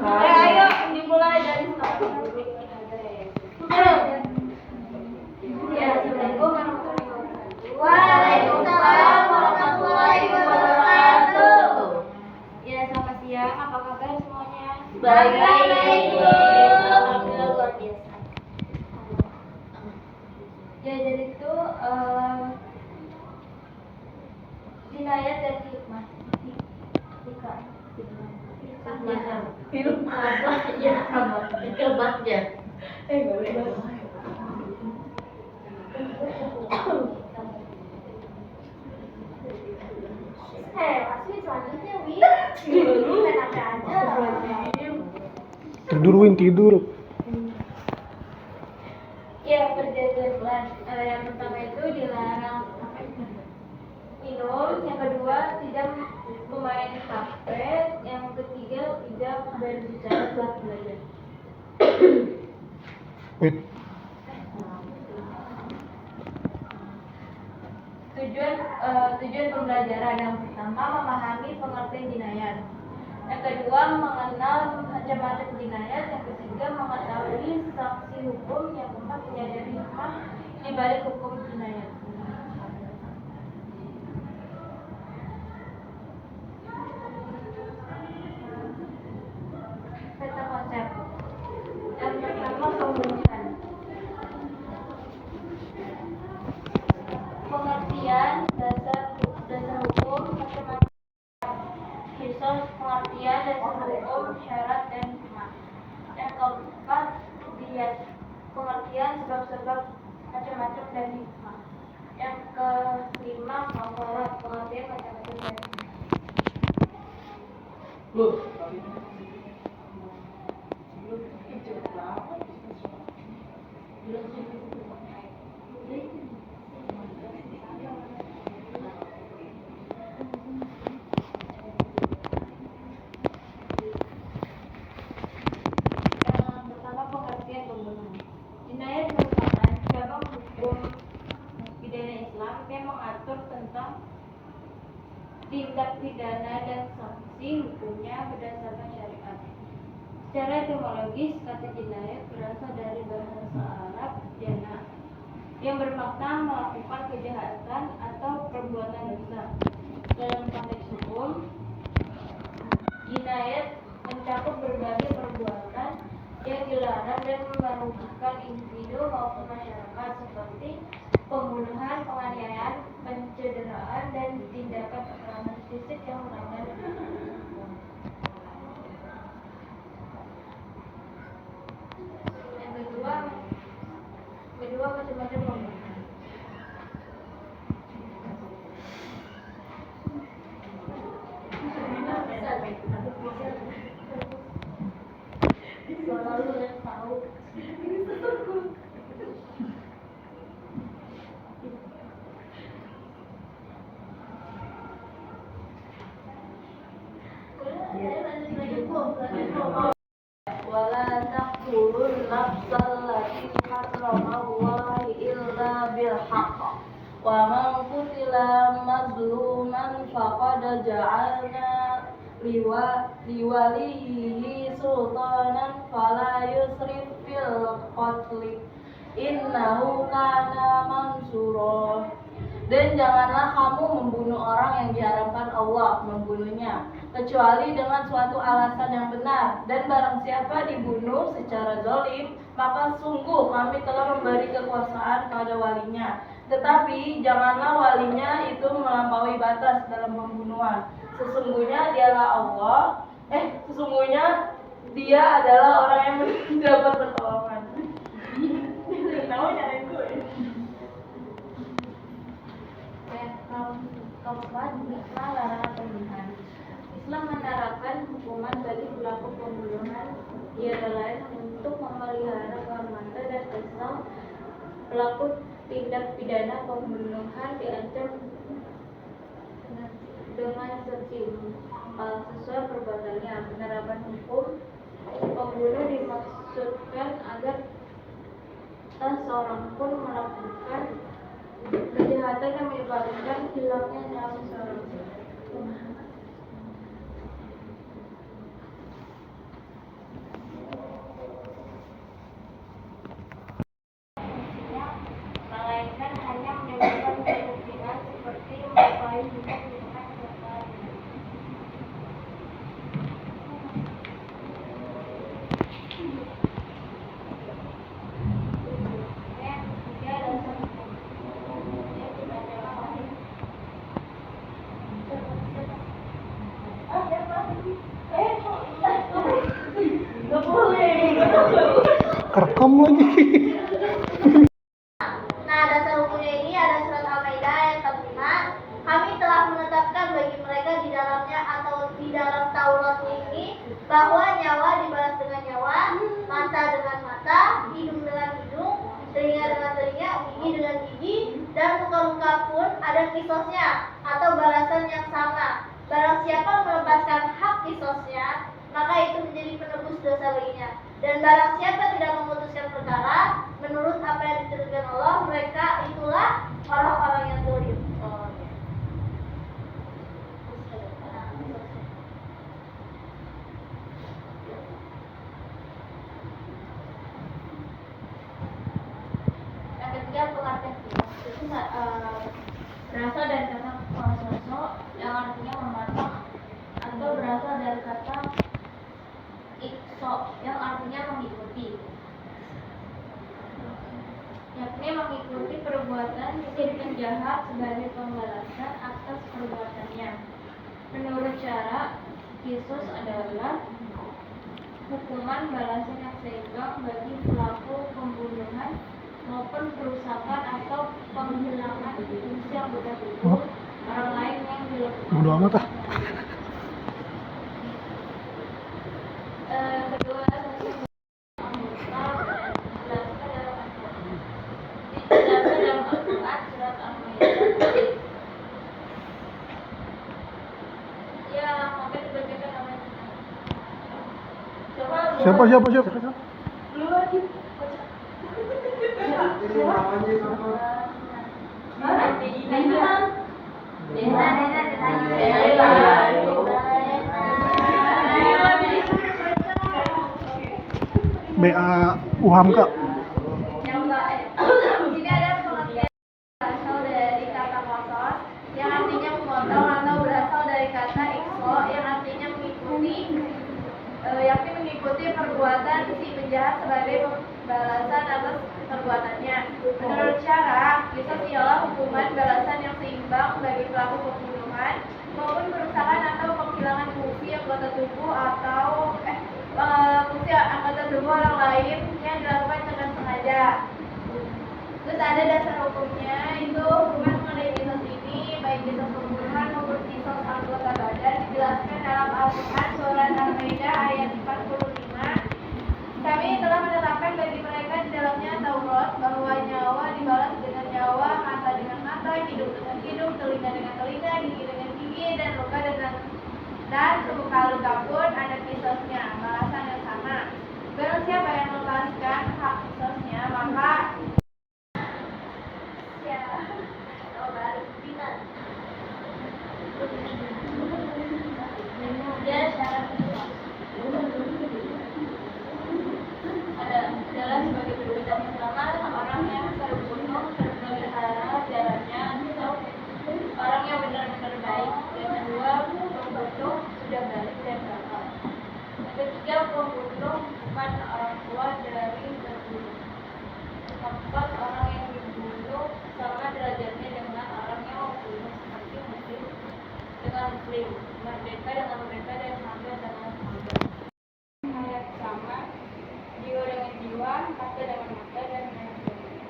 Ayo dimulai dari sekarang. Ya, assalamualaikum warahmatullahi wabarakatuh. Waalaikumsalam warahmatullahi wabarakatuh. Ya, selamat siang. Apa kabar semuanya? Baik, Alhamdulillah luar biasa. Ya, jadi itu jinayat dan hikmah. Hikmahnya. Asli selanjutnya Wi. Enak aja. Tidur Win, tidur. Ya, berjadwal. Yang pertama itu dilarang minum, yang kedua tidak memain HP, yang ketiga tidak berbicara saat belajar. Wait, Tujuan pembelajaran yang pertama memahami pengertian jinayat, yang kedua mengenal macam-macam jinayat, yang ketiga mengetahui sanksi hukum, yang keempat menyadari hikmah di balik hukum jinayat. Peta konsep. Yang pertama pembunuhan. Pengertian dasar hukum macam-macam. Kisos pengertian dasar hukum syarat dan hikmah. Yang keempat diyat pengertian sebab-sebab macam-macam dan hikmah. Yang kelima kafarat pengertian macam-macam dan hikmah. Pertama pengertian pembunuhan. Jinayat merupakan cabang hukum pidana Islam yang mengatur tentang tindak pidana dan sanksi hukumnya berdasarkan syariat. Secara etimologis, kata jinayat berasal dari bahasa Arab jana, yang bermakna melakukan kejahatan atau perbuatan dosa. Dalam konteks hukum, jinayat mencakup berbagai perbuatan yang dilarang dan merugikan individu maupun masyarakat, seperti pembunuhan, penganiayaan, pencederaan, dan tindakan kekerasan fisik yang melanggar hukum. Yang kedua macam-macam pembunuhan. Wala taqtulun nafsal lati harramallahi illa bil haqq wa man qutila mazluman faqad ja'alna liwalihi sultanan fala yusrif fil qatli innahu kana mansura. Dan janganlah kamu membunuh orang yang diharamkan Allah membunuhnya, kecuali dengan suatu alasan yang benar. Dan barang siapa dibunuh secara zalim, maka sungguh kami telah memberi kekuasaan pada walinya. Tetapi janganlah walinya itu melampaui batas dalam pembunuhan. Sesungguhnya dia adalah orang yang mendapat pertolongan. Keempat, hikmah larangan pembunuhan. Islam menerapkan hukuman bagi pelaku pembunuhan tiada lain untuk memelihara kehormatan dan Islam. Pelaku tindak pidana pembunuhan diancam dengan sanksi sesuai perbuatannya. Penerapan hukum pembunuh dimaksudkan agar tak seorang pun melakukan kejahatan yang menyebabkan hilangnya nyawa seorang. Nggak boleh. Kerekam lagi. Nah, dasar hukumnya ini ada surat Al-Maidah ayat 45. Kami telah menetapkan bagi mereka di dalamnya atau di dalam Taurat ini bahwa nyawa dibalas dengan nyawa, mata dengan mata, hidung dengan hidung, telinga dengan telinga, gigi dengan gigi, dan luka-luka pun ada kisosnya atau balasan yang sama. Barang siapa melepaskan hak kisosnya, maka itu menjadi penebus dosa baginya. Dan barang siapa tidak memutuskan perkara menurut apa yang ditentukan Allah, mereka itulah orang-orang yang zalim. Yang ketiga, pengertian kisos. Itu berasal dari kata sosok yang artinya mematok, atau berasal dari kata ikso yang artinya mengikuti, yakni mengikuti perbuatan si penjahat sebagai pembalasan atas perbuatannya. Menurut cara, kisos adalah hukuman balasan yang seimbang bagi pelaku pembunuhan maupun perusakan atau penghilangan fungsi anggota tubuh orang lain yang dilakukan. Bodo amat ah. Kedua, anggota dijelaskan dalam Al-Quran surat Al-Maidah. Ya, mungkin dibacakan oleh Siapa? Lu lagi. BA Uhamka. Ini ada pengertian berasal dari kata kosos yang artinya memotong, atau berasal dari kata ikso yang artinya mengikuti, yakni mengikuti perbuatan si penjahat sebagai balasan atas perbuatannya. Menurut cara, kisos ialah hukuman balasan yang seimbang bagi pelaku pembunuhan maupun perusakan atau penghilangan fungsi anggota tubuh atau fungsi anggota tubuh orang lain yang dilakukan dengan sengaja. Terus ada dasar hukumnya, itu hukuman mengenai kisos ini, baik kisos pembunuhan maupun kisos anggota badan, dijelaskan dalam Al-Quran surat Al-Maidah ayat 45. Kami telah menetapkan bagi mereka di dalamnya Taurat bahwa nyawa dibalas dengan nyawa, mata dengan mata, hidung dengan hidung, telinga dengan telinga, gigi dengan gigi, dan luka luka pun ada kisosnya, balasan yang sama. Barang siapa yang melepaskan hak kisosnya, maka kemudian syarat kisos adalah sebagai berikut. Yang pertama, orang yang terbunuh terpelihara darahnya atau orang yang benar-benar baik. Yang kedua, pembunuh sudah balik dan bakal. Yang ketiga, pembunuh bukan orang tua dari terbunuh. Yang keempat, orang yang dibunuh sama derajatnya dengan orang yang membunuh, seperti muslim dengan muslim, merdeka dengan merdeka, dan hamba dengan hamba. Ayat sama, jiwa dengan jiwa, mata dengan mata, dan lain sebagainya.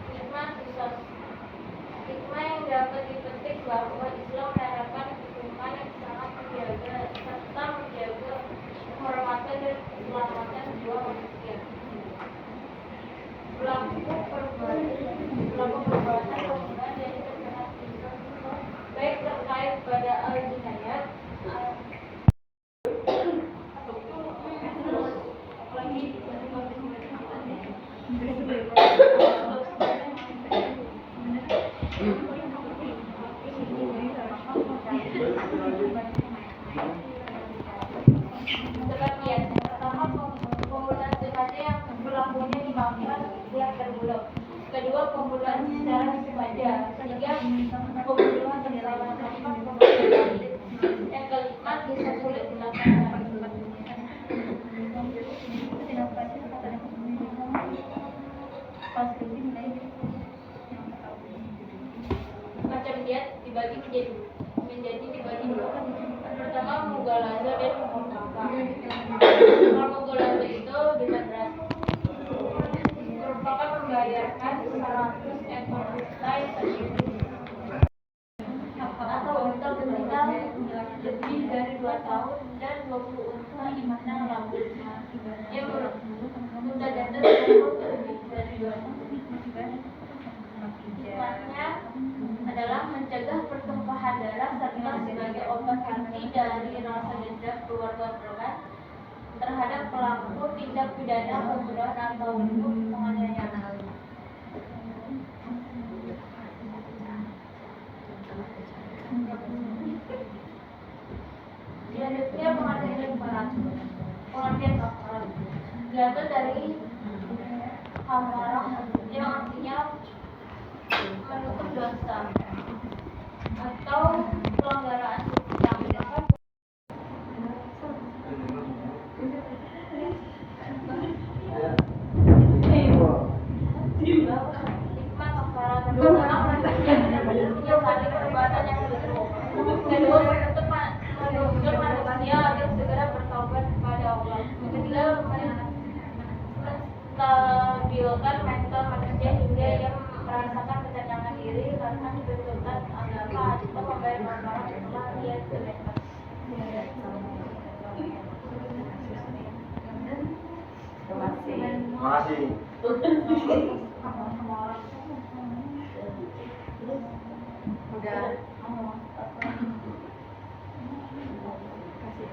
Hikmah kisos. Hikmah yang dapat dipetik bahwa Islam menerapkan hukuman yang sangat menjaga serta menjaga kehormatan dan keselamatan jiwa manusia. Pelaku perbuatan pembunuhan yang terkena kisos baik terkait pada al-jinayat sebagian. Yang pertama, pembunuhan sengaja yang pelakunya dimaafkan yang terbunuh. Kedua, pembunuhan secara sengaja. Ketiga, pembunuhan bersama tanpa pembunuhan. Yang kelima, bisa sulit dilakukan. Macam diet dibagi dua. Pertama Mugalaza dan Muhammad. Kalau Mugalaza itu bisa berat. Merupakan membayarkan 100 ekor unta atau unta betina lebih dari 2 tahun dan 20 unta imana rambutnya. Yang unta jantan lebih dari 2 tahun. Hikmahnya adalah mencegah pertumpahan darah serta sebagai obat anti dari rasa dendam keluarga berat terhadap pelaku tindak pidana pembunuhan atau bentuk penganiayaan. Selanjutnya pengertian kafarat diambil dari kafarah yang artinya menutup dosa atau pelanggaran yang dilakukan. Hikmah kafarat adalah menyesali perbuatan yang buruk. Kedua, untuk menuntut manusia agar segera bertobat kepada Allah. Ketiga, menstabilkan mental manusia hingga ia merasakan ketenangan diri karena tuntutan agama atau membayar orang setelah ia bebas. Terima kasih. Udah kasih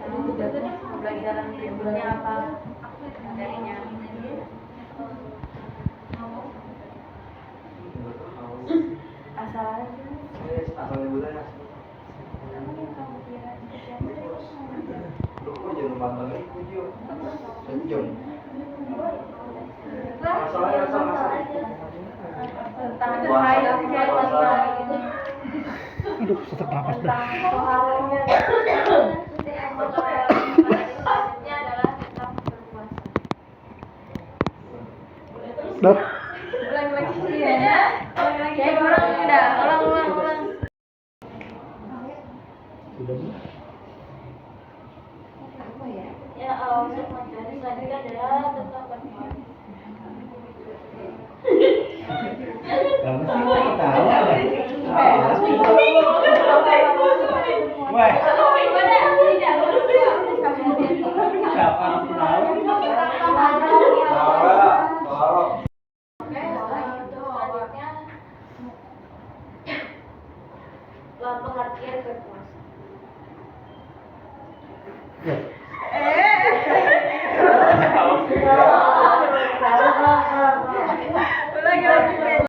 tahu pembelajaran berikutnya apa materinya. Asal aja. Asal nyebutannya. Lu kok jangan pantang itu Jo. Senjong. Masalahnya asal. Tentang cahaya gitu. Aduh, sesak napas dah. Selanjutnya adalah tentang berpuasa. Dah. Ulang lagi ya. Ulang lagi. Ya, ulang udah. Ulang. Ya, untuk materi selanjutnya adalah tentang berpuasa. Kamu sih mau ketawa deh. Wah. Siapa yang tahu? Tahu. Oke, selanjutnya pengertian berpuasa. Ya.